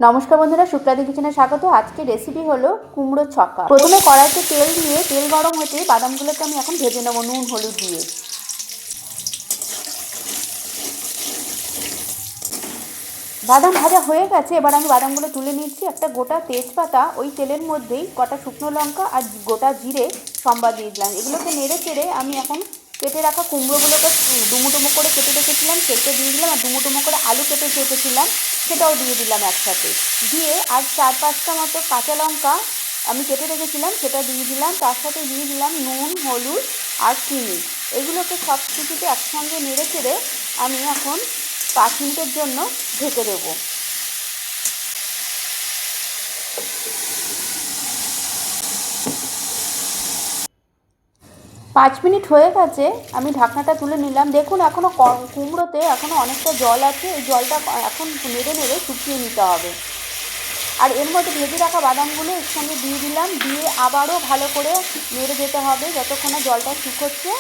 নমস্কার বন্ধুরা, শুক্লাদি কিচেনে স্বাগত। আজকে রেসিপি হলো কুমড়ো ছক্কা। প্রথমে কড়াইতে তেল দিয়ে তেল গরম হতে বাদামগুলোকে আমি এখন ভেজে নেবো নুন হলুদ দিয়ে। বাদাম ভাজা হয়ে গেছে, এবার আমি বাদামগুলো তুলে নিচ্ছি। একটা গোটা তেজপাতা ওই তেলের মধ্যেই কটা শুকনো লঙ্কা আর গোটা জিরে সম্বাদ দিয়ে দিলাম। এগুলোকে নেড়ে চেড়ে আমি এখন কেটে রাখা কুমড়োগুলোকে ডুমো করে কেটে রেখেছিলাম সেটা দিয়ে দিলাম, আর ডুমো করে আলু কেটে রেখেছিলাম সেটাও দিয়ে দিলাম একসাথে। দিয়ে আর 4-5টা মতো কাঁচা লঙ্কা আমি কেটে রেখেছিলাম সেটা দিয়ে দিলাম। তার সাথে দিয়ে দিলাম নুন হলুদ আর চিনি। এগুলোকে সব কিছুতে একসঙ্গে নেড়ে চেড়ে আমি এখন 5 মিনিটের জন্য ঢেকে দেবো। 5 মিনিট হয়ে গেছে, আমি ঢাকনাটা তুলে নিলাম। দেখুন এখনও কুমড়োতে এখনও অনেকটা জল আছে, এই জলটা এখন নেড়ে নেড়ে শুকিয়ে নিতে হবে। আর এর মধ্যে ভেজে রাখা বাদামগুলো এর সঙ্গে দিয়ে দিলাম, দিয়ে আবারও ভালো করে নেড়ে যেতে হবে যতক্ষণ না জলটা শুকোচ্ছে।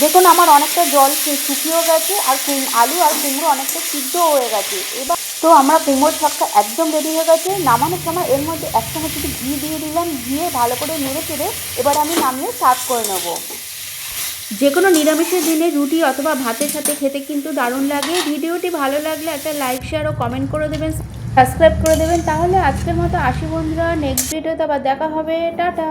দেখুন আমার অনেকটা জল শুকিয়েও গেছে, আর আলু আর কুমড়ো অনেকটা সিদ্ধও হয়ে গেছে। এবার তো আমরা কুমড়ো ছক্কা একদম রেডি হয়ে গেছে। নামানোর সময় এর মধ্যে এক চামচ একটু ঘি দিয়ে দিলাম, দিয়ে ভালো করে নেড়ে চেড়ে এবার আমি নামিয়ে সার্ভ করে নেব। যে কোনো নিরামিষের দিনে রুটি অথবা ভাতের সাথে খেতে কিন্তু দারুণ লাগে। ভিডিওটি ভালো লাগলে একটা লাইক শেয়ার ও কমেন্ট করে দেবেন, সাবস্ক্রাইব করে দেবেন। তাহলে আজকের মতো আসি বন্ধুরা, নেক্সট ভিডিওতে আবার দেখা হবে। টাটা।